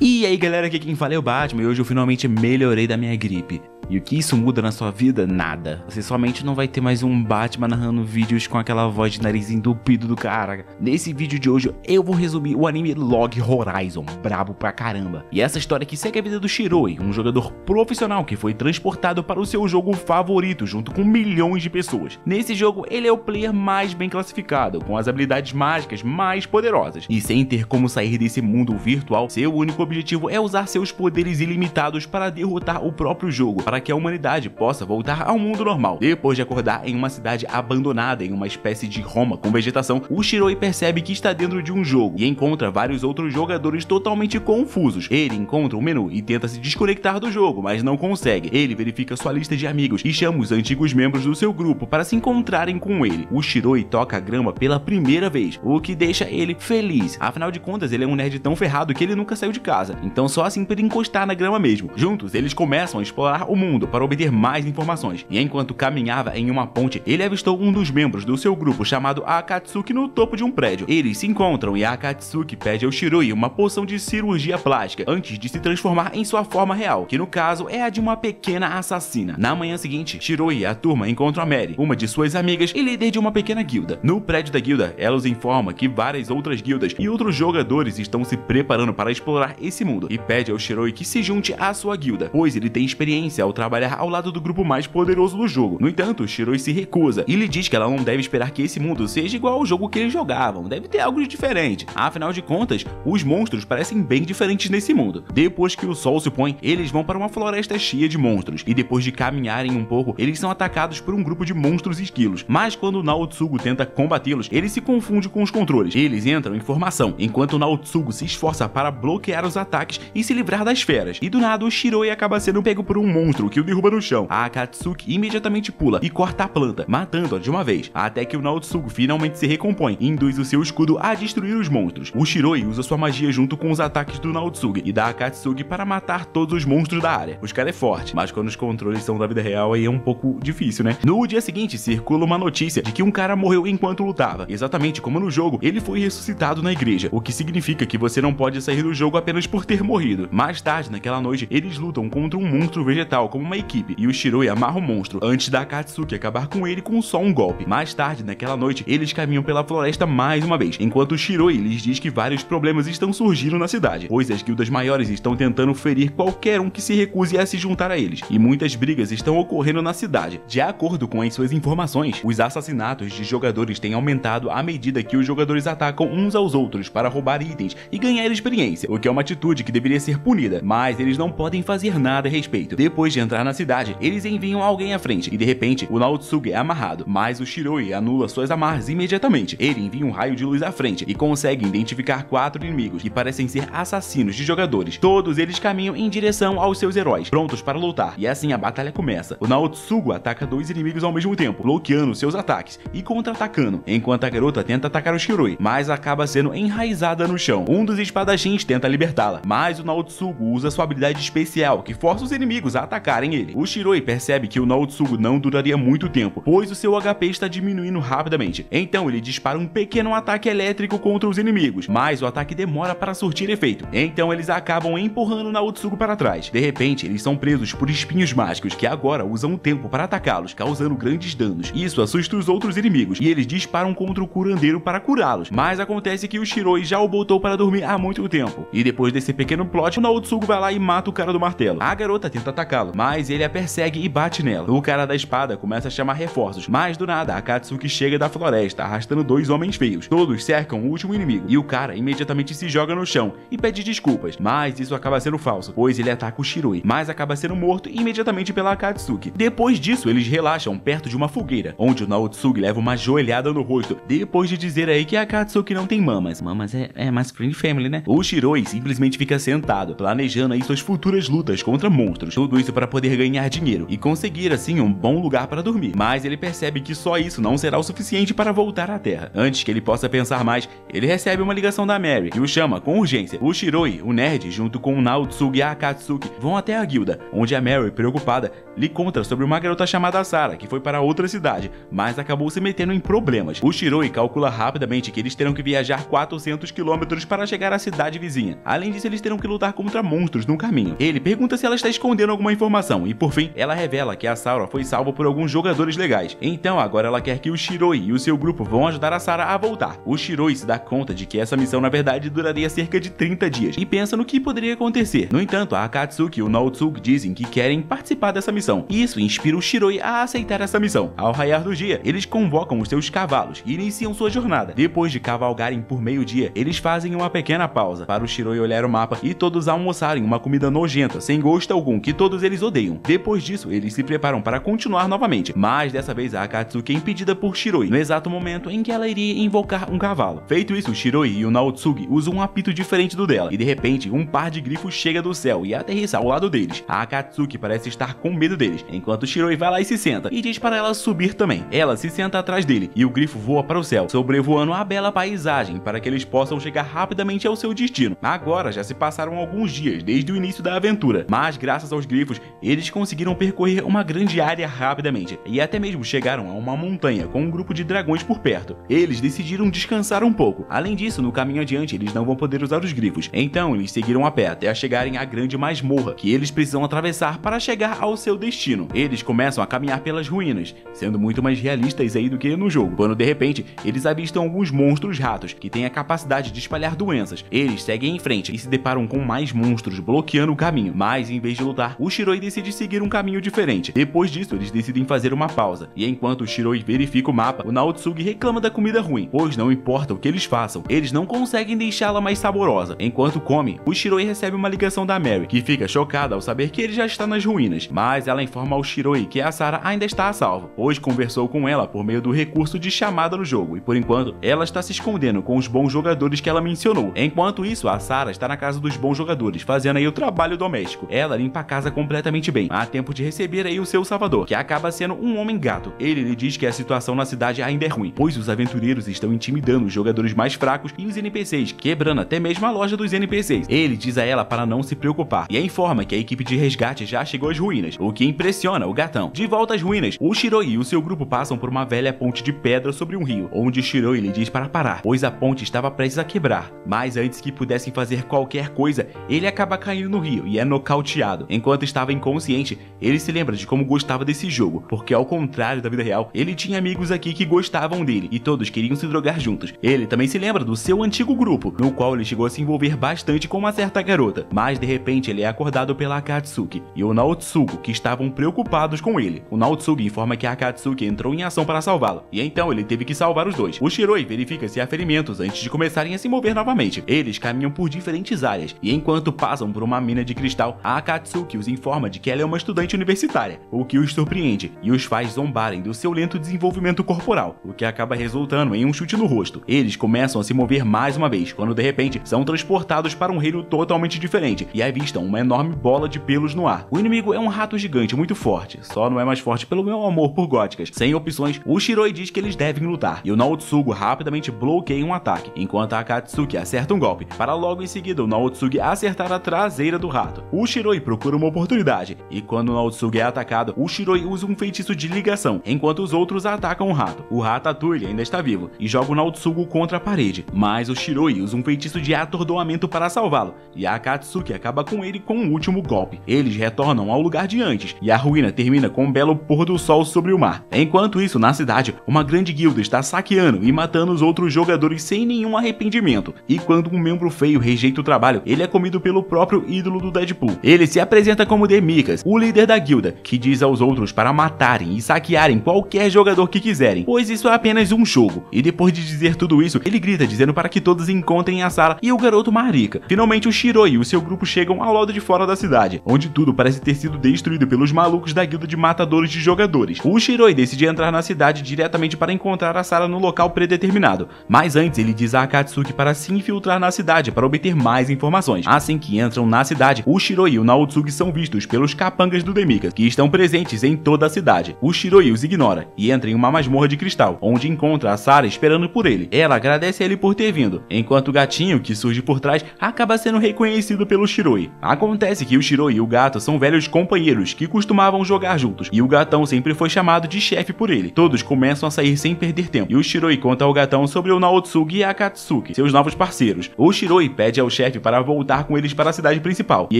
E aí galera, aqui quem fala é o Batman e hoje eu finalmente melhorei da minha gripe. E o que isso muda na sua vida? Nada. Você somente não vai ter mais um Batman narrando vídeos com aquela voz de nariz entupido do cara. Nesse vídeo de hoje eu vou resumir o anime Log Horizon, brabo pra caramba. E essa história que segue a vida do Shiroi, um jogador profissional que foi transportado para o seu jogo favorito junto com milhões de pessoas. Nesse jogo ele é o player mais bem classificado, com as habilidades mágicas mais poderosas. E sem ter como sair desse mundo virtual, seu único objetivo é usar seus poderes ilimitados para derrotar o próprio jogo, para que a humanidade possa voltar ao mundo normal. Depois de acordar em uma cidade abandonada em uma espécie de Roma com vegetação, o Shiroi percebe que está dentro de um jogo e encontra vários outros jogadores totalmente confusos. Ele encontra um menu e tenta se desconectar do jogo, mas não consegue. Ele verifica sua lista de amigos e chama os antigos membros do seu grupo para se encontrarem com ele. O Shiroi toca a grama pela primeira vez, o que deixa ele feliz. Afinal de contas, ele é um nerd tão ferrado que ele nunca saiu de casa, então só assim para ele encostar na grama mesmo. Juntos, eles começam a explorar o mundo para obter mais informações, e enquanto caminhava em uma ponte, ele avistou um dos membros do seu grupo chamado Akatsuki no topo de um prédio. Eles se encontram e Akatsuki pede ao Shiroi uma poção de cirurgia plástica antes de se transformar em sua forma real, que no caso é a de uma pequena assassina. Na manhã seguinte, Shiroi e a turma encontram a Mary, uma de suas amigas e líder de uma pequena guilda. No prédio da guilda, ela os informa que várias outras guildas e outros jogadores estão se preparando para explorar esse mundo e pede ao Shiroi que se junte à sua guilda, pois ele tem experiência ao trabalhar ao lado do grupo mais poderoso do jogo. No entanto, Shiroi se recusa e lhe diz que ela não deve esperar que esse mundo seja igual ao jogo que eles jogavam, deve ter algo de diferente. Afinal de contas, os monstros parecem bem diferentes nesse mundo. Depois que o sol se põe, eles vão para uma floresta cheia de monstros, e depois de caminharem um pouco, eles são atacados por um grupo de monstros esquilos. Mas quando o Naotsugu tenta combatê-los, ele se confunde com os controles. Eles entram em formação, enquanto o Naotsugu se esforça para bloquear os ataques e se livrar das feras. E do nada, o Shiroi acaba sendo pego por um monstro que o derruba no chão. A Akatsuki imediatamente pula e corta a planta, matando-a de uma vez, até que o Naotsugu finalmente se recompõe e induz o seu escudo a destruir os monstros. O Shiroi usa sua magia junto com os ataques do Naotsugu e da Akatsuki para matar todos os monstros da área. Os caras é forte, mas quando os controles são da vida real aí é um pouco difícil, né? No dia seguinte, circula uma notícia de que um cara morreu enquanto lutava. Exatamente como no jogo, ele foi ressuscitado na igreja, o que significa que você não pode sair do jogo apenas por ter morrido. Mais tarde, naquela noite, eles lutam contra um monstro vegetal como uma equipe, e o Shiroi amarra o monstro, antes da Akatsuki acabar com ele com só um golpe. Mais tarde, naquela noite, eles caminham pela floresta mais uma vez, enquanto o Shiroi lhes diz que vários problemas estão surgindo na cidade, pois as guildas maiores estão tentando ferir qualquer um que se recuse a se juntar a eles, e muitas brigas estão ocorrendo na cidade. De acordo com as suas informações, os assassinatos de jogadores têm aumentado à medida que os jogadores atacam uns aos outros para roubar itens e ganhar experiência, o que é uma atitude que deveria ser punida, mas eles não podem fazer nada a respeito. Depois de entrar na cidade, eles enviam alguém à frente, e de repente, o Naotsugu é amarrado, mas o Shiroi anula suas amarras imediatamente. Ele envia um raio de luz à frente e consegue identificar 4 inimigos, que parecem ser assassinos de jogadores. Todos eles caminham em direção aos seus heróis, prontos para lutar, e assim a batalha começa. O Naotsugu ataca 2 inimigos ao mesmo tempo, bloqueando seus ataques e contra-atacando, enquanto a garota tenta atacar o Shiroi, mas acaba sendo enraizada no chão. Um dos espadachins tenta libertá-la, mas o Naotsugu usa sua habilidade especial, que força os inimigos a atacarem ele. O Shiroi percebe que o Naotsugu não duraria muito tempo, pois o seu HP está diminuindo rapidamente. Então ele dispara um pequeno ataque elétrico contra os inimigos, mas o ataque demora para surtir efeito. Então eles acabam empurrando o Naotsugu para trás. De repente, eles são presos por espinhos mágicos, que agora usam o tempo para atacá-los, causando grandes danos. Isso assusta os outros inimigos, e eles disparam contra o curandeiro para curá-los. Mas acontece que o Shiroi já o botou para dormir há muito tempo. E depois desse pequeno plot, o Naotsugu vai lá e mata o cara do martelo. A garota tenta atacá-lo, mas ele a persegue e bate nela. O cara da espada começa a chamar reforços, mas do nada a Akatsuki chega da floresta arrastando 2 homens feios. Todos cercam o último inimigo, e o cara imediatamente se joga no chão e pede desculpas, mas isso acaba sendo falso, pois ele ataca o Shiroi, mas acaba sendo morto imediatamente pela Akatsuki. Depois disso, eles relaxam perto de uma fogueira, onde o Naotsugu leva uma joelhada no rosto, depois de dizer aí que a Akatsuki não tem mamas. Mamas é mais friend family, né? O Shiroi simplesmente fica sentado, planejando aí suas futuras lutas contra monstros. Tudo isso para poder ganhar dinheiro e conseguir assim um bom lugar para dormir. Mas ele percebe que só isso não será o suficiente para voltar à Terra. Antes que ele possa pensar mais, ele recebe uma ligação da Mary, que o chama com urgência. O Shiroi, o nerd, junto com o Naotsuki e a Akatsuki, vão até a guilda, onde a Mary, preocupada, lhe conta sobre uma garota chamada Sarah, que foi para outra cidade, mas acabou se metendo em problemas. O Shiroi calcula rapidamente que eles terão que viajar 400 km para chegar à cidade vizinha. Além disso, eles terão que lutar contra monstros no caminho. Ele pergunta se ela está escondendo alguma informação e, por fim, ela revela que a Sarah foi salva por alguns jogadores legais. Então, agora ela quer que o Shiroi e o seu grupo vão ajudar a Sarah a voltar. O Shiroi se dá conta de que essa missão, na verdade, duraria cerca de 30 dias e pensa no que poderia acontecer. No entanto, a Akatsuki e o Naotsuki dizem que querem participar dessa missão, e isso inspira o Shiroi a aceitar essa missão. Ao raiar do dia, eles convocam os seus cavalos e iniciam sua jornada. Depois de cavalgarem por meio-dia, eles fazem uma pequena pausa para o Shiroi olhar o mapa e todos almoçarem uma comida nojenta, sem gosto algum, que todos eles odeiam. Depois disso, eles se preparam para continuar novamente, mas dessa vez a Akatsuki é impedida por Shiroi, no exato momento em que ela iria invocar um cavalo. Feito isso, o Shiroi e o Naotsuki usam um apito diferente do dela, e de repente, um par de grifos chega do céu e aterrissa ao lado deles. A Akatsuki parece estar com medo deles, enquanto o Shiroi vai lá e se senta, e diz para ela subir também. Ela se senta atrás dele, e o grifo voa para o céu, sobrevoando a bela paisagem para que eles possam chegar rapidamente ao seu destino. Agora já se passaram alguns dias desde o início da aventura, mas graças aos grifos, eles conseguiram percorrer uma grande área rapidamente, e até mesmo chegaram a uma montanha com um grupo de dragões por perto. Eles decidiram descansar um pouco. Além disso, no caminho adiante, eles não vão poder usar os grifos, então eles seguiram a pé até chegarem à grande masmorra, que eles precisam atravessar para chegar ao seu destino. Eles começam a caminhar pelas ruínas, sendo muito mais realistas aí do que no jogo, quando de repente, eles avistam alguns monstros ratos, que têm a capacidade de espalhar doenças. Eles seguem em frente e se deparam com mais monstros bloqueando o caminho, mas em vez de lutar, o Shiroi decide seguir um caminho diferente. Depois disso, eles decidem fazer uma pausa, e enquanto o Shiroi verifica o mapa, o Naotsuki reclama da comida ruim, pois não importa o que eles façam, eles não conseguem deixá-la mais saborosa. Enquanto come, o Shiroi recebe uma ligação da Mary, que fica chocada ao saber que ele já está nas ruínas, mas ela informa ao Shiroi que a Sarah ainda está a salvo, pois conversou com ela por meio do recurso de chamada no jogo, e por enquanto, ela está se escondendo com os bons jogadores que ela mencionou. Enquanto isso, a Sarah está na casa dos bons jogadores, fazendo aí o trabalho doméstico. Ela limpa a casa completamente bem, há tempo de receber aí o seu salvador, que acaba sendo um homem gato. Ele lhe diz que a situação na cidade ainda é ruim, pois os aventureiros estão intimidando os jogadores mais fracos e os NPCs, quebrando até mesmo a loja dos NPCs. Ele diz a ela para não se preocupar, e a informa que a equipe de resgate já chegou às ruínas, o que impressiona o gatão. De volta às ruínas, o Shiroi e o seu grupo passam por uma velha ponte de pedra sobre um rio, onde o Shiroi lhe diz para parar, pois a ponte estava prestes a quebrar. Mas antes que pudessem fazer qualquer coisa, ele acaba caindo no rio e é nocauteado. Enquanto estava inconsciente, ele se lembra de como gostava desse jogo, porque ao contrário da vida real, ele tinha amigos aqui que gostavam dele, e todos queriam se drogar juntos. Ele também se lembra do seu antigo grupo, no qual ele chegou a se envolver bastante com uma certa garota, mas de repente ele é acordado pela Akatsuki e o Naotsuki, que estavam preocupados com ele. O Naotsuki informa que a Akatsuki entrou em ação para salvá-lo, e então ele teve que salvar os dois. O Shiroi verifica se há ferimentos antes de começarem a se mover novamente. Eles caminham por diferentes áreas, e enquanto passam por uma mina de cristal, a Akatsuki os informa de que ela é uma estudante universitária, o que os surpreende e os faz zombarem do seu lento desenvolvimento corporal, o que acaba resultando em um chute no rosto. Eles começam a se mover mais uma vez, quando de repente são transportados para um reino totalmente diferente e avistam uma enorme bola de pelos no ar. O inimigo é um rato gigante muito forte, só não é mais forte pelo meu amor por góticas. Sem opções, o Shiroi diz que eles devem lutar, e o Naotsuki rapidamente bloqueia um ataque, enquanto a Akatsuki acerta um golpe, para logo em seguida o Naotsuki acertar a traseira do rato. O Shiroi procura uma oportunidade, e quando o Naotsuki é atacado, o Shiroi usa um feitiço de ligação, enquanto os outros atacam o rato. O Ratatouille ainda está vivo, e joga o Naotsuki contra a parede, mas o Shiroi usa um feitiço de atordoamento para salvá-lo, e a Akatsuki acaba com ele com um último golpe. Eles retornam ao lugar de antes, e a ruína termina com um belo pôr do sol sobre o mar. Enquanto isso, na cidade, uma grande guilda está saqueando e matando os outros jogadores sem nenhum arrependimento, e quando um membro feio rejeita o trabalho, ele é comido pelo próprio ídolo do Deadpool. Ele se apresenta como Demikas, o líder da guilda, que diz aos outros para matarem e saquearem qualquer jogador que quiserem, pois isso é apenas um jogo. E depois de dizer tudo isso, ele grita dizendo para que todos encontrem a Sarah e o garoto Marika. Finalmente o Shiroi e o seu grupo chegam ao lado de fora da cidade, onde tudo parece ter sido destruído pelos malucos da guilda de matadores de jogadores. O Shiroi decide entrar na cidade diretamente para encontrar a Sarah no local predeterminado, mas antes ele diz a Akatsuki para se infiltrar na cidade para obter mais informações. Assim que entram na cidade, o Shiroi e o Naotsuki são vistos pelo pelos capangas do Demika, que estão presentes em toda a cidade. O Shiroi os ignora e entra em uma masmorra de cristal, onde encontra a Sarah esperando por ele. Ela agradece a ele por ter vindo, enquanto o gatinho, que surge por trás, acaba sendo reconhecido pelo Shiroi. Acontece que o Shiroi e o gato são velhos companheiros que costumavam jogar juntos, e o gatão sempre foi chamado de chefe por ele. Todos começam a sair sem perder tempo, e o Shiroi conta ao gatão sobre o Naotsuki e a Akatsuki, seus novos parceiros. O Shiroi pede ao chefe para voltar com eles para a cidade principal, e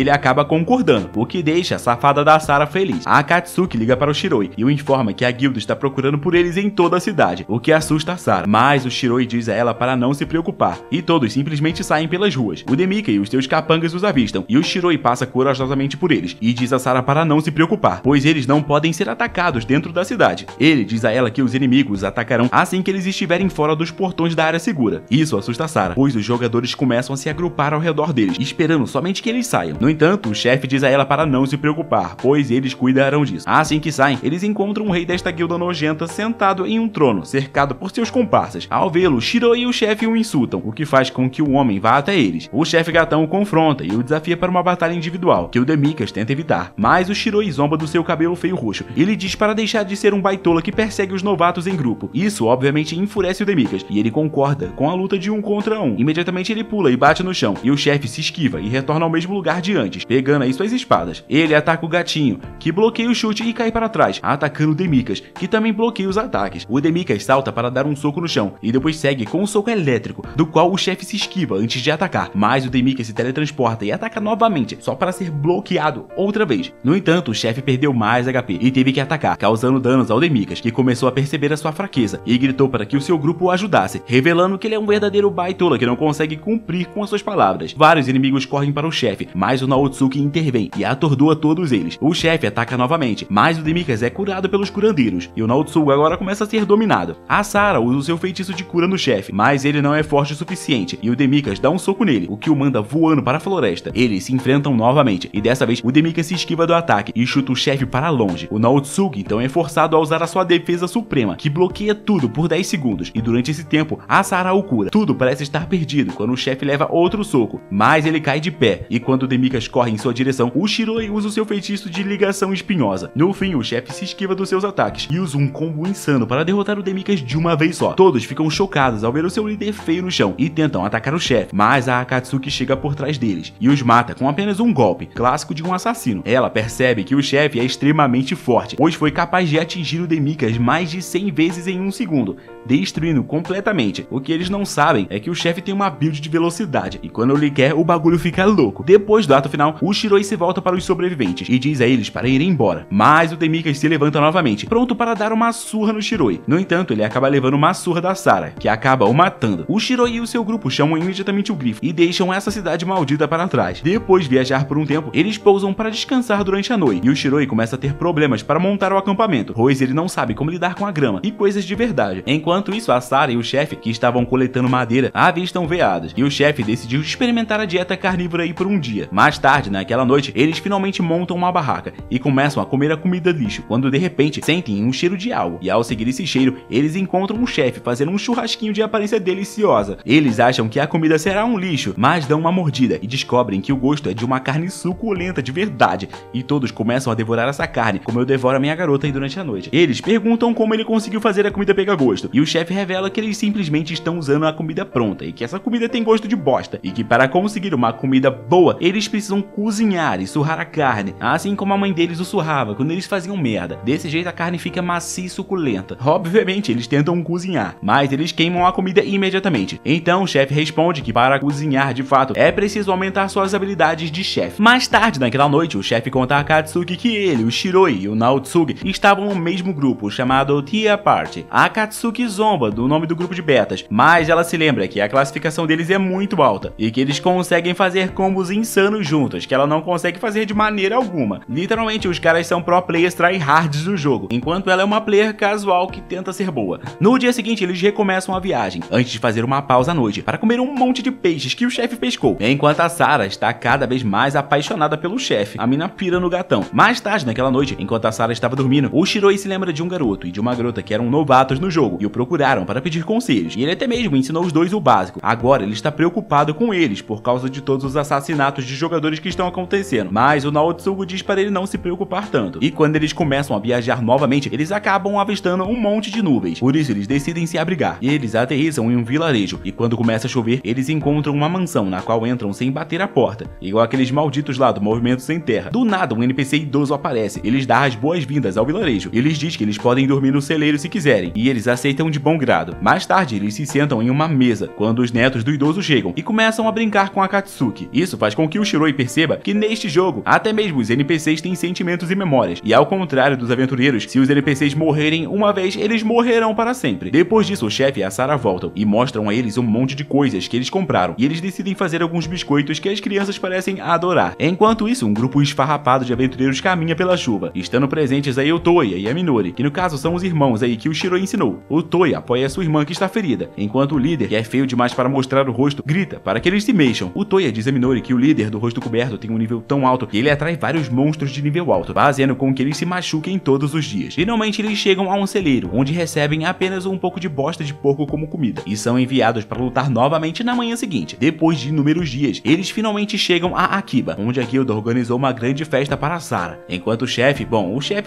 ele acaba concordando, o que deixa a safada da Sarah feliz. A Akatsuki liga para o Shiroi e o informa que a guilda está procurando por eles em toda a cidade, o que assusta a Sarah, mas o Shiroi diz a ela para não se preocupar, e todos simplesmente saem pelas ruas. O Demika e os seus capangas os avistam, e o Shiroi passa corajosamente por eles, e diz a Sarah para não se preocupar, pois eles não podem ser atacados dentro da cidade. Ele diz a ela que os inimigos atacarão assim que eles estiverem fora dos portões da área segura. Isso assusta a Sarah, pois os jogadores começam a se agrupar ao redor deles, esperando somente que eles saiam. No entanto, o chefe diz a ela para não se preocupar, pois eles cuidarão disso. Assim que saem, eles encontram o rei desta guilda nojenta sentado em um trono, cercado por seus comparsas. Ao vê-lo, Shiroi e o chefe o insultam, o que faz com que o homem vá até eles. O chefe gatão o confronta e o desafia para uma batalha individual, que o Demikas tenta evitar, mas o Shiroi zomba do seu cabelo feio roxo. Ele diz para deixar de ser um baitola que persegue os novatos em grupo. Isso obviamente enfurece o Demikas, e ele concorda com a luta de 1 contra 1. Imediatamente ele pula e bate no chão, e o chefe se esquiva e retorna ao mesmo lugar de antes, pegando aí suas espadas. Ele ataca o gatinho, que bloqueia o chute e cai para trás, atacando o Demikas, que também bloqueia os ataques. O Demikas salta para dar um soco no chão, e depois segue com um soco elétrico, do qual o chefe se esquiva antes de atacar, mas o Demikas se teletransporta e ataca novamente, só para ser bloqueado outra vez. No entanto, o chefe perdeu mais HP e teve que atacar, causando danos ao Demikas, que começou a perceber a sua fraqueza e gritou para que o seu grupo o ajudasse, revelando que ele é um verdadeiro baitola que não consegue cumprir com as suas palavras. Vários inimigos correm para o chefe, mas o Naotsuki intervém e atordoa todos eles. O chefe ataca novamente, mas o Demikas é curado pelos curandeiros, e o Naotsuki agora começa a ser dominado. A Sarah usa o seu feitiço de cura no chefe, mas ele não é forte o suficiente, e o Demikas dá um soco nele, o que o manda voando para a floresta. Eles se enfrentam novamente, e dessa vez o Demikas se esquiva do ataque e chuta o chefe para longe. O Naotsuki então é forçado a usar a sua defesa suprema, que bloqueia tudo por 10 segundos, e durante esse tempo a Sarah o cura. Tudo parece estar perdido quando o chefe leva outro soco, mas ele cai de pé, e quando o Demikas corre em sua direção, o Shiroi usa o seu feitiço de ligação espinhosa. No fim, o chefe se esquiva dos seus ataques e usa um combo insano para derrotar o Demikas de uma vez só. Todos ficam chocados ao ver o seu líder feio no chão e tentam atacar o chefe, mas a Akatsuki chega por trás deles e os mata com apenas um golpe, clássico de um assassino. Ela percebe que o chefe é extremamente forte, pois foi capaz de atingir o Demikas mais de 100 vezes em um segundo, destruindo completamente. O que eles não sabem é que o chefe tem uma build de velocidade, e quando ele quer, o bagulho fica louco. Depois do ato final, o Shiroi se volta para os sobreviventes e diz a eles para irem embora, mas o Demikas se levanta novamente, pronto para dar uma surra no Shiroi. No entanto, ele acaba levando uma surra da Sarah, que acaba o matando. O Shiroi e o seu grupo chamam imediatamente o Grifo e deixam essa cidade maldita para trás. Depois de viajar por um tempo, eles pousam para descansar durante a noite, e o Shiroi começa a ter problemas para montar o acampamento, pois ele não sabe como lidar com a grama e coisas de verdade. Enquanto isso, a Sarah e o chefe, que estavam coletando madeira, avistam veados, e o chefe decidiu experimentar a dieta carnívora aí por um dia. Mais tarde, naquela noite, eles finalmente montam uma barraca e começam a comer a comida lixo, quando de repente sentem um cheiro de algo, e ao seguir esse cheiro, eles encontram um chefe fazendo um churrasquinho de aparência deliciosa. Eles acham que a comida será um lixo, mas dão uma mordida e descobrem que o gosto é de uma carne suculenta de verdade, e todos começam a devorar essa carne, como eu devoro a minha garota aí durante a noite. Eles perguntam como ele conseguiu fazer a comida pegar gosto, e o chefe revela que eles simplesmente estão usando a comida pronta, e que essa comida tem gosto de bosta, e que para conseguir uma comida boa, eles precisam cozinhar e surrar a carne, assim como a mãe deles o surrava quando eles faziam merda. Desse jeito a carne fica macia e suculenta. Obviamente eles tentam cozinhar, mas eles queimam a comida imediatamente. Então o chefe responde que para cozinhar de fato é preciso aumentar suas habilidades de chefe. Mais tarde naquela noite, o chefe conta a Akatsuki que ele, o Shiroi e o Naotsuki estavam no mesmo grupo chamado Tea Party. A Akatsuki zomba do nome do grupo de betas, mas ela se lembra que a classificação deles é muito alta e que eles conseguem fazer combos insanos juntos, que ela não consegue fazer de maneira alguma. Literalmente os caras são pro players tryhards do jogo, enquanto ela é uma player casual que tenta ser boa. No dia seguinte eles recomeçam a viagem, antes de fazer uma pausa à noite para comer um monte de peixes que o chefe pescou, enquanto a Sarah está cada vez mais apaixonada pelo chefe. A mina pira no gatão. Mais tarde naquela noite, enquanto a Sarah estava dormindo, o Shiroi se lembra de um garoto e de uma garota que eram novatos no jogo e o procuraram para pedir conselhos, e ele até mesmo ensinou os dois o básico. Agora ele está preocupado com eles por causa de todos os assassinatos de jogadores que estão acontecendo, mas o qual o Tsugu diz para ele não se preocupar tanto. E quando eles começam a viajar novamente, eles acabam avistando um monte de nuvens. Por isso eles decidem se abrigar. E eles aterrissam em um vilarejo. E quando começa a chover, eles encontram uma mansão na qual entram sem bater a porta. Igual aqueles malditos lá do Movimento Sem Terra. Do nada, um NPC idoso aparece. Eles dão as boas-vindas ao vilarejo. Eles dizem que eles podem dormir no celeiro se quiserem. E eles aceitam de bom grado. Mais tarde, eles se sentam em uma mesa, quando os netos do idoso chegam e começam a brincar com a Katsuki. Isso faz com que o Shiroi perceba que neste jogo, até mesmo os NPCs têm sentimentos e memórias. E ao contrário dos aventureiros, se os NPCs morrerem uma vez, eles morrerão para sempre. Depois disso, o chefe e a Sarah voltam e mostram a eles um monte de coisas que eles compraram. E eles decidem fazer alguns biscoitos que as crianças parecem adorar. Enquanto isso, um grupo esfarrapado de aventureiros caminha pela chuva, estando presentes aí o Toya e a Minori, que no caso são os irmãos aí que o Shiroi ensinou. O Toya apoia a sua irmã que está ferida, enquanto o líder, que é feio demais para mostrar o rosto, grita para que eles se mexam. O Toya diz a Minori que o líder do rosto coberto tem um nível tão alto que ele atrai vários monstros de nível alto, fazendo com que eles se machuquem todos os dias. Finalmente eles chegam a um celeiro, onde recebem apenas um pouco de bosta de porco como comida, e são enviados para lutar novamente na manhã seguinte. Depois de inúmeros dias, eles finalmente chegam a Akiba, onde a guilda organizou uma grande festa para Sarah, enquanto o chefe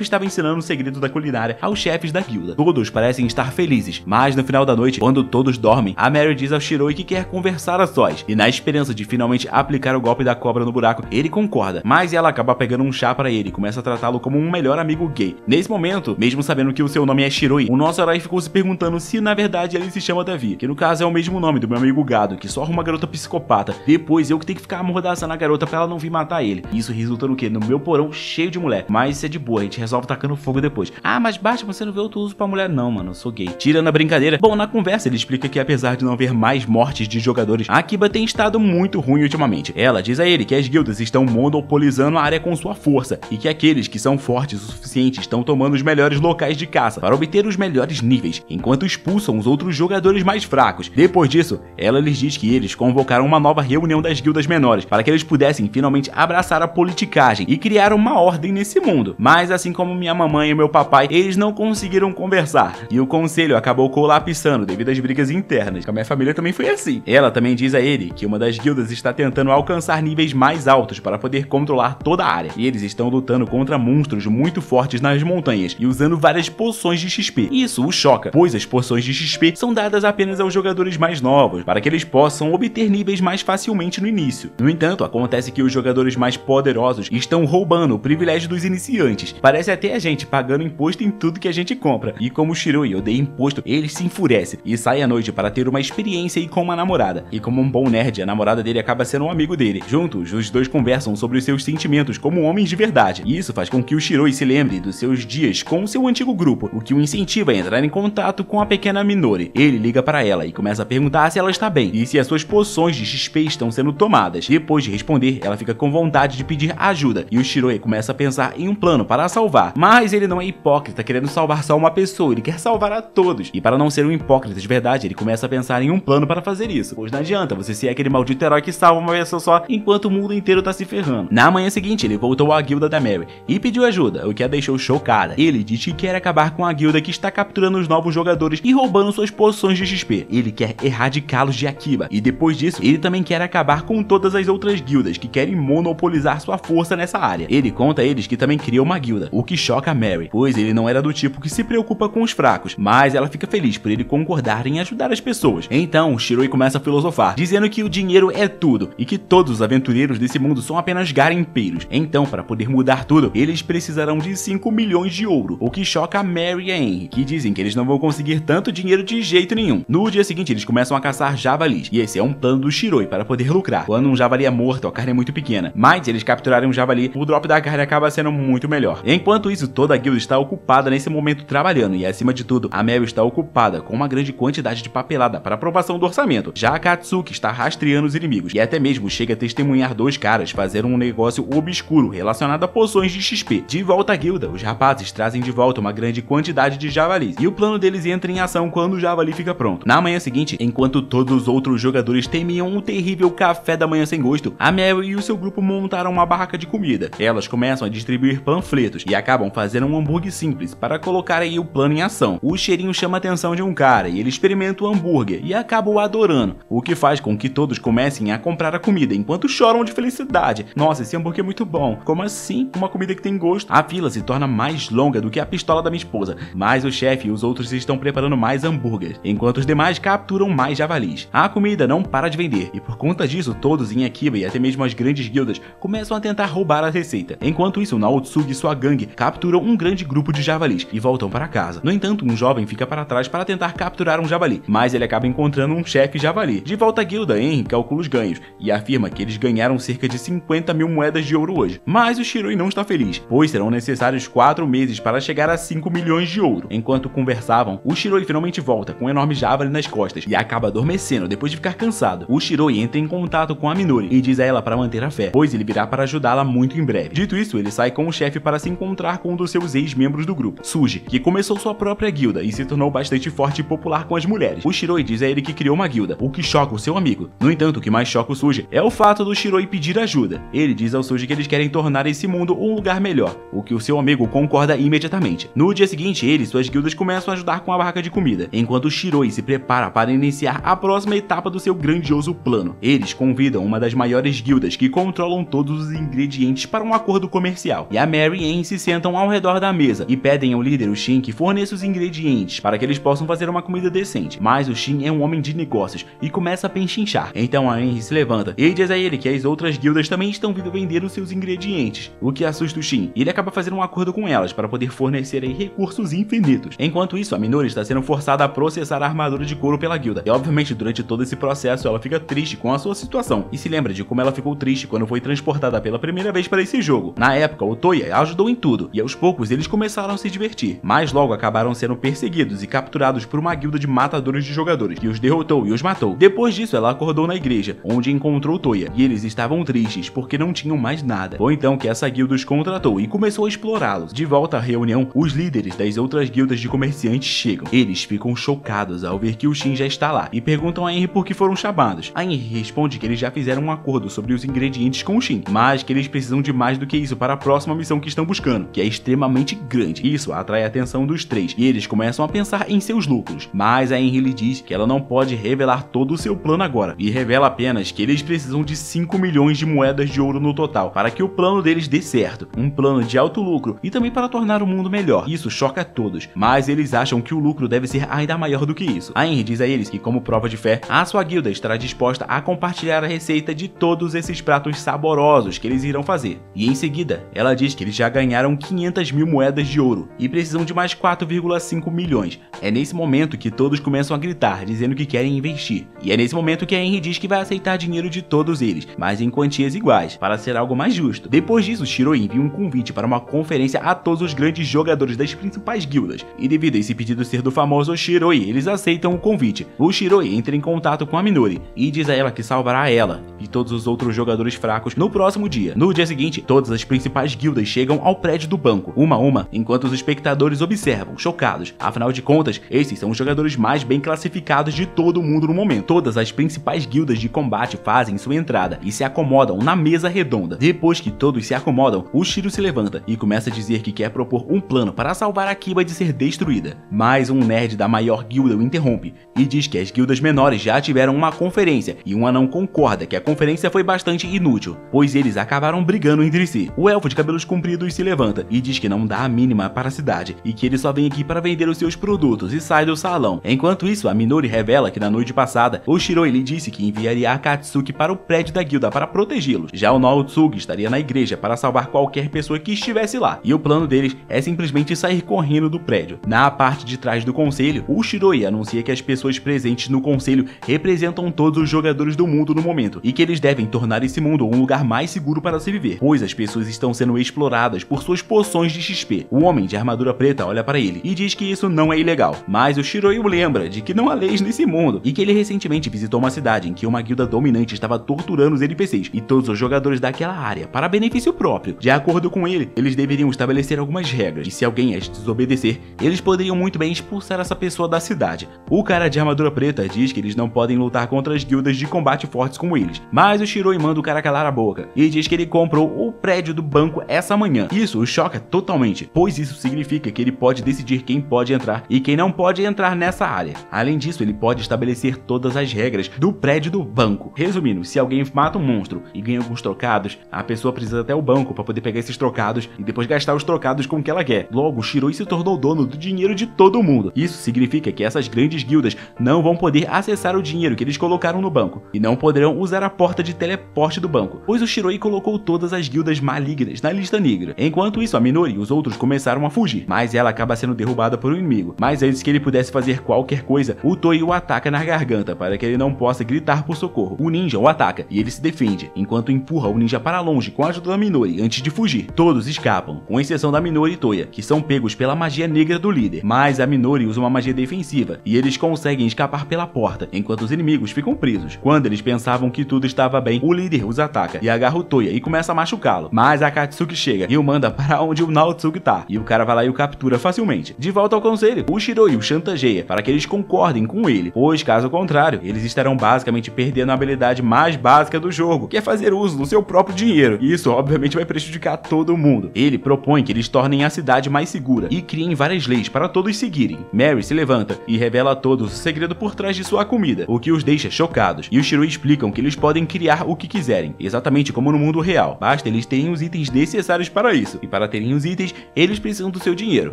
estava ensinando o segredo da culinária aos chefes da guilda. Todos parecem estar felizes, mas no final da noite, quando todos dormem, a Mary diz ao Shiroi que quer conversar a sós, e na esperança de finalmente aplicar o golpe da cobra no buraco, ele concorda, mas ela acaba pegando um chá para ele e começa a tratá-lo como um melhor amigo gay. Nesse momento, mesmo sabendo que o seu nome é Shiroi, o nosso herói ficou se perguntando se na verdade ele se chama Davi, que no caso é o mesmo nome do meu amigo gado, que só arruma uma garota psicopata. Depois eu que tenho que ficar amordaçando a garota pra ela não vir matar ele. Isso resulta no quê? No meu porão cheio de mulher. Mas isso é de boa, a gente resolve tacando fogo depois. Ah, mas Batman, você não vê outro uso pra mulher? Não, mano, eu sou gay. Tirando a brincadeira, bom, na conversa ele explica que apesar de não haver mais mortes de jogadores, a Akiba tem estado muito ruim ultimamente. Ela diz a ele que as guildas estão monopolizando a área com sua força, e que aqueles que são fortes o suficiente estão tomando os melhores locais de caça para obter os melhores níveis, enquanto expulsam os outros jogadores mais fracos. Depois disso, ela lhes diz que eles convocaram uma nova reunião das guildas menores, para que eles pudessem finalmente abraçar a politicagem e criar uma ordem nesse mundo. Mas assim como minha mamãe e meu papai, eles não conseguiram conversar, e o conselho acabou colapsando devido às brigas internas. Com a minha família também foi assim. Ela também diz a ele que uma das guildas está tentando alcançar níveis mais altos para poder controlar toda a área, e eles estão lutando contra monstros muito fortes nas montanhas e usando várias poções de XP. Isso o choca, pois as poções de XP são dadas apenas aos jogadores mais novos, para que eles possam obter níveis mais facilmente no início. No entanto, acontece que os jogadores mais poderosos estão roubando o privilégio dos iniciantes. Parece até a gente pagando imposto em tudo que a gente compra. E como o Shiroi odeia imposto, ele se enfurece e sai à noite para ter uma experiência e com uma namorada. E como um bom nerd, a namorada dele acaba sendo um amigo dele. Juntos, os dois conversam sobre os seus sentimentos como homens de verdade. E isso faz com que o Shiroi se lembre dos seus dias com seu antigo grupo, o que o incentiva a entrar em contato com a pequena Minori. Ele liga para ela e começa a perguntar se ela está bem e se as suas poções de XP estão sendo tomadas. Depois de responder, ela fica com vontade de pedir ajuda e o Shiroi começa a pensar em um plano para a salvar. Mas ele não é hipócrita querendo salvar só uma pessoa, ele quer salvar a todos. E para não ser um hipócrita de verdade, ele começa a pensar em um plano para fazer isso, pois não adianta você ser aquele maldito herói que salva uma pessoa só enquanto o mundo inteiro tá se ferrando. Na manhã seguinte, ele voltou à guilda da Mary e pediu ajuda, o que a deixou chocada. Ele diz que quer acabar com a guilda que está capturando os novos jogadores e roubando suas poções de XP. Ele quer erradicá-los de Akiba, e depois disso, ele também quer acabar com todas as outras guildas que querem monopolizar sua força nessa área. Ele conta a eles que também criou uma guilda, o que choca a Mary, pois ele não era do tipo que se preocupa com os fracos, mas ela fica feliz por ele concordar em ajudar as pessoas. Então, Shiroi começa a filosofar, dizendo que o dinheiro é tudo, e que todos os aventureiros desse mundo são apenas garimpeiros. Então, para poder mudar tudo, eles precisarão de 5 milhões de ouro, o que choca a Mary e a Henry, que dizem que eles não vão conseguir tanto dinheiro de jeito nenhum. No dia seguinte, eles começam a caçar javalis, e esse é um plano do Shiroi para poder lucrar. Quando um javali é morto, a carne é muito pequena, mas se eles capturarem um javali, o drop da carne acaba sendo muito melhor. Enquanto isso, toda a guilda está ocupada nesse momento trabalhando, e acima de tudo, a Mary está ocupada com uma grande quantidade de papelada para aprovação do orçamento. Já a Katsuki está rastreando os inimigos, e até mesmo chega a testemunhar dois caras fazendo um negócio obscuro relacionado a poções de XP. De volta à guilda, os rapazes trazem de volta uma grande quantidade de javalis, e o plano deles entra em ação quando o javali fica pronto. Na manhã seguinte, enquanto todos os outros jogadores temiam um terrível café da manhã sem gosto, a Mary e o seu grupo montaram uma barraca de comida. Elas começam a distribuir panfletos e acabam fazendo um hambúrguer simples para colocar aí o plano em ação. O cheirinho chama a atenção de um cara e ele experimenta o hambúrguer e acaba o adorando, o que faz com que todos comecem a comprar a comida enquanto choram de felicidade. Nossa, esse hambúrguer hambúrguer muito bom. Como assim? Uma comida que tem gosto? A fila se torna mais longa do que a pistola da minha esposa, mas o chefe e os outros estão preparando mais hambúrgueres, enquanto os demais capturam mais javalis. A comida não para de vender, e por conta disso, todos em Akiba e até mesmo as grandes guildas começam a tentar roubar a receita. Enquanto isso, Naotsugi e sua gangue capturam um grande grupo de javalis e voltam para casa. No entanto, um jovem fica para trás para tentar capturar um javali, mas ele acaba encontrando um chefe javali. De volta à guilda, Henry calcula os ganhos e afirma que eles ganharam cerca de 50 mil moedas de ouro hoje. Mas o Shiroi não está feliz, pois serão necessários 4 meses para chegar a 5 milhões de ouro. Enquanto conversavam, o Shiroi finalmente volta com um enorme javali nas costas e acaba adormecendo depois de ficar cansado. O Shiroi entra em contato com a Minori e diz a ela para manter a fé, pois ele virá para ajudá-la muito em breve. Dito isso, ele sai com o chefe para se encontrar com um dos seus ex-membros do grupo, Suji, que começou sua própria guilda e se tornou bastante forte e popular com as mulheres. O Shiroi diz a ele que criou uma guilda, o que choca o seu amigo. No entanto, o que mais choca o Suji é o fato do Shiroi pedir ajuda. Ele diz ao Suji que eles querem tornar esse mundo um lugar melhor, o que o seu amigo concorda imediatamente. No dia seguinte, ele e suas guildas começam a ajudar com a barraca de comida, enquanto o Shiroi se prepara para iniciar a próxima etapa do seu grandioso plano. Eles convidam uma das maiores guildas que controlam todos os ingredientes para um acordo comercial, e a Mary e Anne se sentam ao redor da mesa e pedem ao líder, o Shin, que forneça os ingredientes para que eles possam fazer uma comida decente. Mas o Shin é um homem de negócios e começa a penchinchar. Então a Henry se levanta e diz a ele que as outras guildas também estão vindo vender os seus ingredientes, o que assusta o Shin, e ele acaba fazendo um acordo com elas para poder fornecer aí recursos infinitos. Enquanto isso, a Minori está sendo forçada a processar a armadura de couro pela guilda, e obviamente durante todo esse processo ela fica triste com a sua situação, e se lembra de como ela ficou triste quando foi transportada pela primeira vez para esse jogo. Na época, o Toya ajudou em tudo, e aos poucos eles começaram a se divertir, mas logo acabaram sendo perseguidos e capturados por uma guilda de matadores de jogadores, que os derrotou e os matou. Depois disso, ela acordou na igreja, onde encontrou Toya, e eles estavam tristes porque não tinham mais nada. Foi então que essa guilda os contratou e começou a explorá-los. De volta à reunião, os líderes das outras guildas de comerciantes chegam. Eles ficam chocados ao ver que o Shin já está lá e perguntam a Henry por que foram chamados. A Henry responde que eles já fizeram um acordo sobre os ingredientes com o Shin, mas que eles precisam de mais do que isso para a próxima missão que estão buscando, que é extremamente grande. Isso atrai a atenção dos três e eles começam a pensar em seus lucros, mas a Henry lhe diz que ela não pode revelar todo o seu plano agora e revela apenas que eles precisam de 5 milhões de moedas de ouro no total para que o plano deles dê certo, um plano de alto lucro e também para tornar o mundo melhor. Isso choca a todos, mas eles acham que o lucro deve ser ainda maior do que isso. A Henry diz a eles que, como prova de fé, a sua guilda estará disposta a compartilhar a receita de todos esses pratos saborosos que eles irão fazer. E em seguida, ela diz que eles já ganharam 500 mil moedas de ouro e precisam de mais 4,5 milhões. É nesse momento que todos começam a gritar, dizendo que querem investir. E é nesse momento que a Henry diz que vai aceitar dinheiro de todos eles, mas em quantias iguais, para ser algo mais justo. Depois disso, Shiroi envia um convite para uma conferência a todos os grandes jogadores das principais guildas. E devido a esse pedido ser do famoso Shiroi, eles aceitam o convite. O Shiroi entra em contato com a Minori e diz a ela que salvará ela e todos os outros jogadores fracos no próximo dia. No dia seguinte, todas as principais guildas chegam ao prédio do banco, uma a uma, enquanto os espectadores observam, chocados. Afinal de contas, esses são os jogadores mais bem classificados de todo o mundo no momento. Todas as principais guildas de combate fazem sua entrada e se acomodam na mesa redonda. Depois que todos se acomodam, o Shiro se levanta e começa a dizer que quer propor um plano para salvar a Akiba de ser destruída. Mas um nerd da maior guilda o interrompe e diz que as guildas menores já tiveram uma conferência e um anão concorda que a conferência foi bastante inútil, pois eles acabaram brigando entre si. O elfo de cabelos compridos se levanta e diz que não dá a mínima para a cidade e que ele só vem aqui para vender os seus produtos e sai do salão. Enquanto isso, a Minori revela que na noite passada, o Shiroi lhe disse que enviaria a Akatsuki para o prédio da guilda para protegê-los. Já o Naotsugi estaria na igreja para salvar qualquer pessoa que estivesse lá, e o plano deles é simplesmente sair correndo do prédio. Na parte de trás do conselho, o Shiroi anuncia que as pessoas presentes no conselho representam todos os jogadores do mundo no momento, e que eles devem tornar esse mundo um lugar mais seguro para se viver, pois as pessoas estão sendo exploradas por suas poções de XP. O homem de armadura preta olha para ele e diz que isso não é ilegal, mas o Shiroi o lembra de que não há leis nesse mundo, e que ele recentemente visitou uma cidade em que uma guilda dominante estava torturando os NPCs e todos os jogadores daquela área para benefício próprio. De acordo com ele, eles deveriam estabelecer algumas regras, e se alguém as desobedecer, eles poderiam muito bem expulsar essa pessoa da cidade. O cara de armadura preta diz que eles não podem lutar contra as guildas de combate fortes como eles, mas o Shiroi manda o cara calar a boca e diz que ele comprou o prédio do banco essa manhã. Isso o choca totalmente, pois isso significa que ele pode decidir quem pode entrar e quem não pode entrar nessa área. Além disso, ele pode estabelecer todas as regras do prédio do banco. Resumindo, se alguém mata um monstro e ganha alguns trocados, A pessoa precisa até o banco para poder pegar esses trocados e depois gastar os trocados com o que ela quer. Logo, o Shiroi se tornou dono do dinheiro de todo mundo. Isso significa que essas grandes guildas não vão poder acessar o dinheiro que eles colocaram no banco e não poderão usar a porta de teleporte do banco, pois o Shiroi colocou todas as guildas malignas na lista negra. Enquanto isso, a Minori e os outros começaram a fugir, mas ela acaba sendo derrubada por um inimigo. Mas antes que ele pudesse fazer qualquer coisa, o Toya o ataca na garganta para que ele não possa gritar por socorro. O ninja o ataca e ele se defende, enquanto empurra o ninja para longe com a ajuda da Minori antes de fugir. Todos escapam, com exceção da Minori e Toya, que são pegos pela magia negra do líder. Mas a Minori usa uma magia defensiva e eles conseguem escapar pela porta, enquanto os inimigos ficam presos. Quando eles pensavam que tudo estava bem, o líder os ataca e agarra o Toya e começa a machucá-lo. Mas a Akatsuki chega e o manda para onde o Naotsuki tá, e o cara vai lá e o captura facilmente. De volta ao conselho, o Shiroi o chantageia para que eles concordem com ele, pois caso contrário, eles estarão basicamente perdendo a habilidade mais básica do jogo, que é fazer uso do seu próprio dinheiro. E isso obviamente vai prejudicar todo mundo. Ele propõe que eles tornem a cidade mais segura e criem várias leis para todos seguirem. Mary se levanta e revela a todos o segredo por trás de sua comida, o que os deixa chocados, e os Shiroi explicam que eles podem criar o que quiserem, exatamente como no mundo real. Basta eles terem os itens necessários para isso, e para terem os itens, eles precisam do seu dinheiro.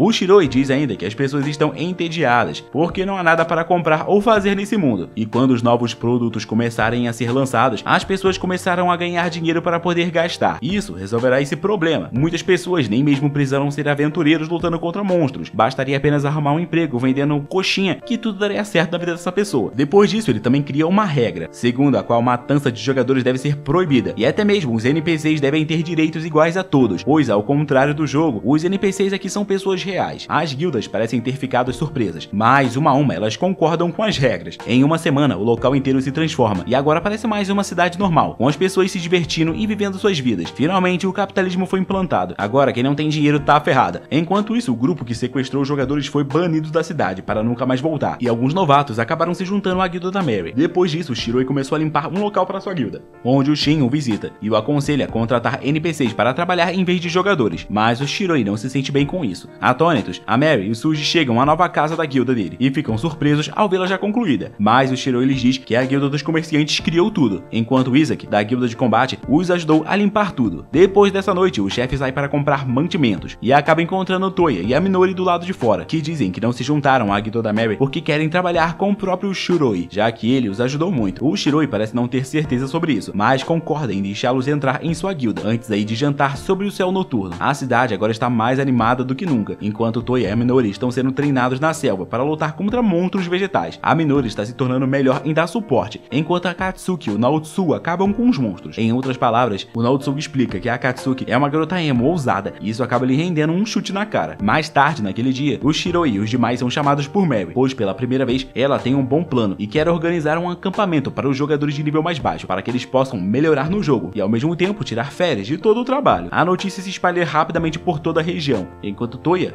O Shiroi diz ainda que as pessoas estão entediadas, porque não há nada para comprar ou fazer nesse mundo, e quando os novos produtos começarem a ser lançados, as pessoas começaram a ganhar dinheiro para poder gastar. Isso resolverá esse problema. Muitas pessoas nem mesmo precisarão ser aventureiros lutando contra monstros, bastaria apenas arrumar um emprego vendendo coxinha, que tudo daria certo na vida dessa pessoa. Depois disso, ele também cria uma regra, segundo a qual matança de jogadores deve ser proibida, e até mesmo os NPCs devem ter direitos iguais a todos, pois ao contrário do jogo, os NPCs aqui são pessoas reais. As guildas parecem ter ficado surpresas, mas uma a uma elas concordam com as regras. Em uma semana, o local inteiro se transforma, e agora parece mais uma cidade normal, com as pessoas se divertindo e vivendo suas vidas. Finalmente, o capitalismo foi implantado. Agora, quem não tem dinheiro tá ferrada. Enquanto isso, o grupo que sequestrou os jogadores foi banido da cidade para nunca mais voltar, e alguns novatos acabaram se juntando à guilda da Mary. Depois disso, o Shiroi começou a limpar um local para sua guilda, onde o Shin o visita e o aconselha a contratar NPCs para trabalhar em vez de jogadores, mas o Shiroi não se sente bem com isso. Atônitos, a Mary e o Suji chegam à nova casa da guilda dele e ficam surpresos ao vê-la já concluída, mas o Shiroi lhes diz que a guilda dos comerciantes criou tudo, enquanto Isaac, da guilda de combate, os ajudou a limpar tudo. Depois dessa noite, o chefe sai para comprar mantimentos e acaba encontrando o Toya e a Minori do lado de fora, que dizem que não se juntaram à guilda da Mary porque querem trabalhar com o próprio Shiroi, já que ele os ajudou muito. O Shiroi parece não ter certeza sobre isso, mas concorda em deixá-los entrar em sua guilda, antes aí de jantar sobre o céu noturno. A cidade agora está mais animada do que nunca, enquanto Toya e a Minori estão sendo treinados na selva para lutar contra monstros vegetais. A Minori está se tornando melhor em dar suporte, enquanto a Akatsuki e o Naotsuki acabam com os monstros. Em outras palavras, o Naotsuki explica que a Akatsuki é uma garota emo ousada, e isso acaba lhe rendendo um chute na cara. Mais tarde, naquele dia, o Shiroi e os demais são chamados por Mary, pois pela primeira vez ela tem um bom plano e quer organizar um acampamento para os jogadores de nível mais baixo, para que eles possam melhorar no jogo e ao mesmo tempo tirar férias de todo o trabalho. A notícia se espalha rapidamente por toda a região, enquanto Toya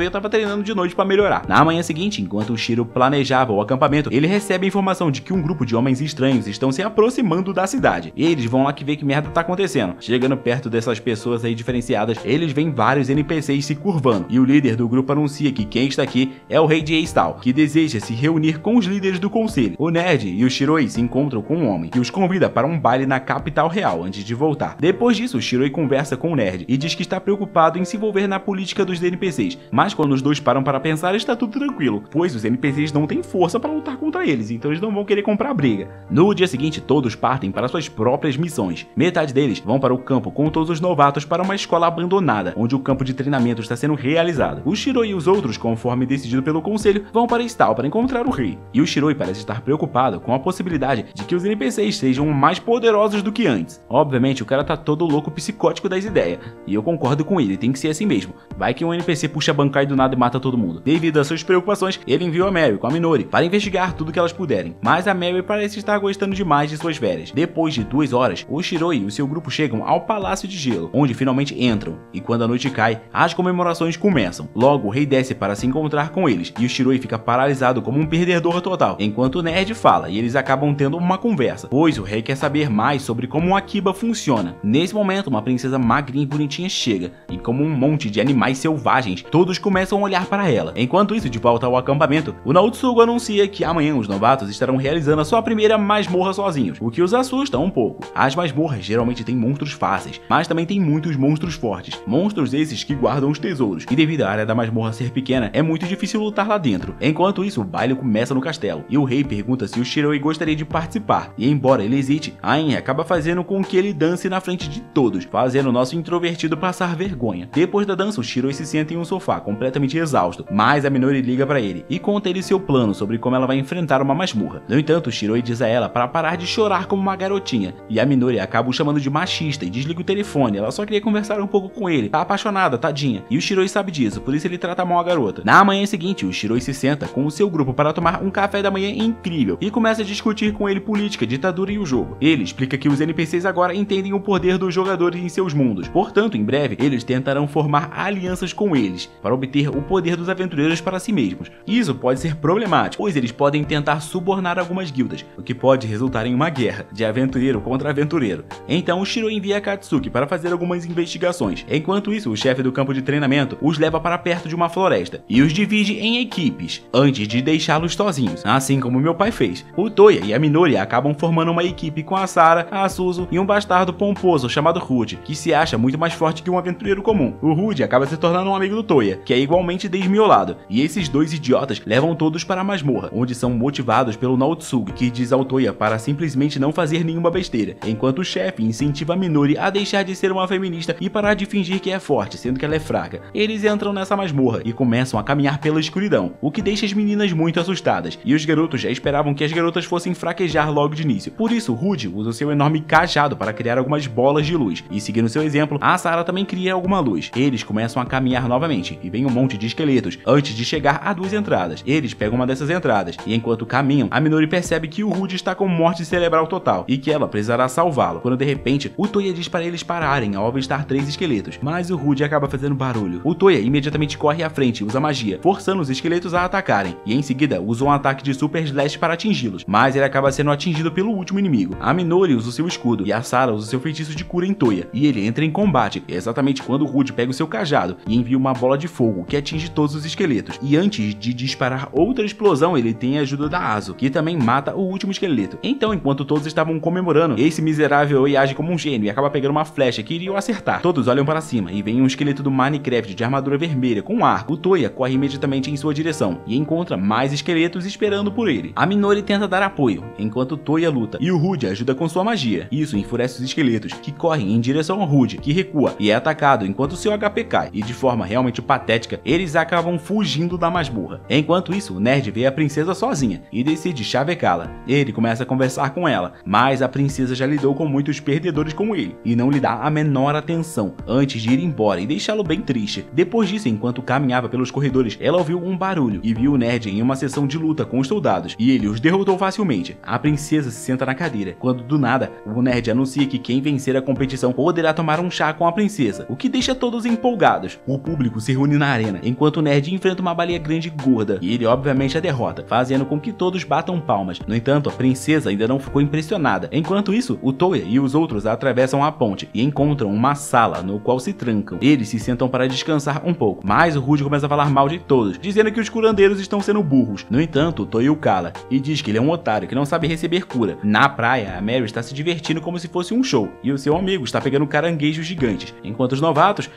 estava treinando de noite para melhorar. Na manhã seguinte, enquanto o Shiro planejava o acampamento, ele recebe a informação de que um grupo de homens estranhos estão se aproximando da cidade. E eles vão lá que ver que merda tá acontecendo. Chegando perto dessas pessoas aí diferenciadas, eles veem vários NPCs se curvando, e o líder do grupo anuncia que quem está aqui é o rei de Eistal, que deseja se reunir com os líderes do conselho. O Nerd e o Shiroi se encontram com um homem, que os convida para um baile na capital real antes de voltar. Depois disso, o Shiroi conversa com o Nerd e diz que está preocupado em se envolver na política dos NPCs, mas quando os dois param para pensar, está tudo tranquilo, pois os NPCs não têm força para lutar contra eles, então eles não vão querer comprar briga. No dia seguinte, todos partem para suas próprias missões. Metade deles vão para o campo com todos os novatos para uma escola abandonada, onde o campo de treinamento está sendo realizado. O Shiroi e os outros, conforme decidido pelo conselho, vão para Eistal para encontrar o rei. E o Shiroi parece estar preocupado com a possibilidade de que os NPCs sejam mais poderosos do que antes. Obviamente, o cara tá todo louco psicótico das ideias, e eu concordo com ele, tem que ser assim mesmo. Vai que um NPC puxa a bancada do nada e mata todo mundo. Devido às suas preocupações, ele enviou a Mary com a Minori para investigar tudo que elas puderem, mas a Mary parece estar gostando demais de suas férias. Depois de 2 horas, o Shiroi e o seu grupo chegam ao Palácio de Gelo, onde finalmente entram, e quando a noite cai, as comemorações começam. Logo, o rei desce para se encontrar com eles, e o Shiroi fica paralisado como um perdedor total, enquanto o Nerd fala, e eles acabam tendo uma conversa, pois o rei quer saber mais sobre como o Akiba funciona. Nesse momento, uma princesa magrinha e bonitinha chega, e como um monte de animais selvagens, todos começam a olhar para ela. Enquanto isso, de volta ao acampamento, o Naotsuki anuncia que amanhã os novatos estarão realizando a sua primeira masmorra sozinhos, o que os assusta um pouco. As masmorras geralmente tem monstros fáceis, mas também tem muitos monstros fortes. Monstros esses que guardam os tesouros. E devido à área da masmorra ser pequena, é muito difícil lutar lá dentro. Enquanto isso, o baile começa no castelo. E o rei pergunta se o Shiroi gostaria de participar. E embora ele hesite, a Anne acaba fazendo com que ele dance na frente de todos, fazendo o nosso introvertido passar vergonha. Depois da dança, o Shiroi se senta em um sofá, completamente exausto, mas a Minori liga pra ele e conta ele seu plano sobre como ela vai enfrentar uma masmorra. No entanto, o Shiroi diz a ela para parar de chorar como uma garotinha, e a Minori acaba o chamando de machista e desliga o telefone. Ela só queria conversar um pouco com ele, tá apaixonada, tadinha, e o Shiroi sabe disso, por isso ele trata mal a garota. Na manhã seguinte, o Shiroi se senta com o seu grupo para tomar um café da manhã incrível e começa a discutir com ele política, ditadura e o jogo. Ele explica que os NPCs agora entendem o poder dos jogadores em seus mundos, portanto, em breve, eles tentarão formar alianças com eles para obter o poder dos aventureiros para si mesmos. Isso pode ser problemático, pois eles podem tentar subornar algumas guildas, o que pode resultar em uma guerra de aventureiro contra aventureiro. Então, o Shiroi envia Katsuki para fazer algumas investigações. Enquanto isso, o chefe do campo de treinamento os leva para perto de uma floresta e os divide em equipes, antes de deixá-los sozinhos, assim como meu pai fez. O Toya e a Minori acabam formando uma equipe com a Sara, a Suzu e um bastardo pomposo chamado Rude, que se acha muito mais forte que um aventureiro comum. O Rude acaba se tornando um amigo do Toya, que é igualmente desmiolado, e esses dois idiotas levam todos para a masmorra, onde são motivados pelo Naotsugi, que diz ao Toya para simplesmente não fazer nenhuma besteira, enquanto o chefe incentiva a Minori a deixar de ser uma feminista e parar de fingir que é forte, sendo que ela é fraca. Eles entram nessa masmorra e começam a caminhar pela escuridão, o que deixa as meninas muito assustadas, e os garotos já esperavam que as garotas fossem fraquejar logo de início. Por isso, Rude usa o seu enorme cajado para criar algumas bolas de luz, e seguindo seu exemplo, a Sara também cria alguma luz. Eles começam a caminhar novamente, e vem um monte de esqueletos, antes de chegar a duas entradas. Eles pegam uma dessas entradas, e enquanto caminham, a Minori percebe que o Rude está com morte cerebral total, e que ela precisará salvá-lo, quando de repente, o Toya diz para eles pararem ao avistar 3 esqueletos, mas o Rude acaba fazendo barulho. O Toya imediatamente corre à frente e usa magia, forçando os esqueletos a atacarem, e em seguida usa um ataque de Super Slash para atingi-los, mas ele acaba sendo atingido pelo último inimigo. A Minori usa o seu escudo, e a Sara usa o seu feitiço de cura em Toya, e ele entra em combate, exatamente quando o Rude pega o seu cajado e envia uma bola de fogo que atinge todos os esqueletos, e antes de disparar outra explosão, ele tem a ajuda da Azo, que também mata o último esqueleto. Então, enquanto todos estavam comemorando, esse miserável age como um gênio e acaba pegando uma flecha que iria o acertar. Todos olham para cima e vem um esqueleto do Minecraft de armadura vermelha com um arco. O Toya corre imediatamente em sua direção e encontra mais esqueletos esperando por ele. A Minori tenta dar apoio, enquanto o Toya luta, e o Rude ajuda com sua magia. Isso enfurece os esqueletos, que correm em direção ao Rude, que recua e é atacado enquanto seu HP cai, e de forma realmente patética, eles acabam fugindo da masmorra. Enquanto isso, o nerd vê a princesa sozinha e decide chavecá-la. Ele começa a conversar com ela, mas a princesa já lidou com muitos perdedores como ele, e não lhe dá a menor atenção, antes de ir embora e deixá-lo bem triste. Depois disso, enquanto caminhava pelos corredores, ela ouviu um barulho e viu o nerd em uma sessão de luta com os soldados, e ele os derrotou facilmente. A princesa se senta na cadeira, quando do nada, o nerd anuncia que quem vencer a competição poderá tomar um chá com a princesa, o que deixa todos empolgados. O público se reúne na arena, enquanto o nerd enfrenta uma baleia grande e gorda, e ele obviamente a derrota, fazendo com que todos batam palmas. No entanto, a princesa ainda não ficou impressionada. Enquanto isso, o Toya e os outros atravessam a ponte e encontram uma sala no qual se trancam. Eles se sentam para descansar um pouco, mas o Rude começa a falar mal de todos, dizendo que os curandeiros estão sendo burros. No entanto, o Toya o cala e diz que ele é um otário que não sabe receber cura. Na praia, a Mary está se divertindo como se fosse um show, e o seu amigo está pegando caranguejos gigantes, enquanto os novatos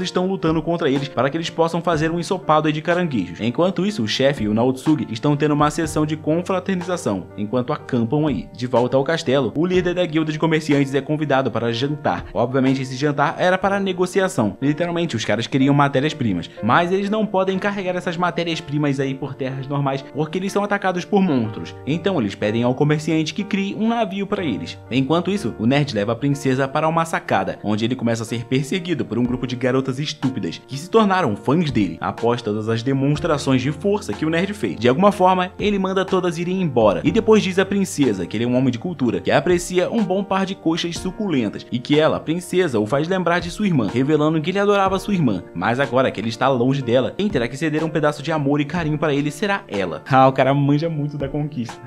estão lutando contra eles para que eles possam fazer um ensopado aí de caranguejos. Enquanto isso, o chefe e o Naotsugi estão tendo uma sessão de confraternização, enquanto acampam aí. De volta ao castelo, o líder da guilda de comerciantes é convidado para jantar. Obviamente, esse jantar era para negociação. Literalmente, os caras queriam matérias-primas, mas eles não podem carregar essas matérias-primas aí por terras normais, porque eles são atacados por monstros. Então, eles pedem ao comerciante que crie um navio para eles. Enquanto isso, o nerd leva a princesa para uma sacada, onde ele começa a ser perseguido por um grupo de garotas estúpidas, que se tornaram fãs dele, após todas as demonstrações de força que o nerd fez. De alguma forma, ele manda todas irem embora, e depois diz à princesa que ele é um homem de cultura, que aprecia um bom par de coxas suculentas, e que ela, a princesa, o faz lembrar de sua irmã, revelando que ele adorava sua irmã, mas agora que ele está longe dela, quem terá que ceder um pedaço de amor e carinho para ele será ela. Ah, o cara manja muito da conquista.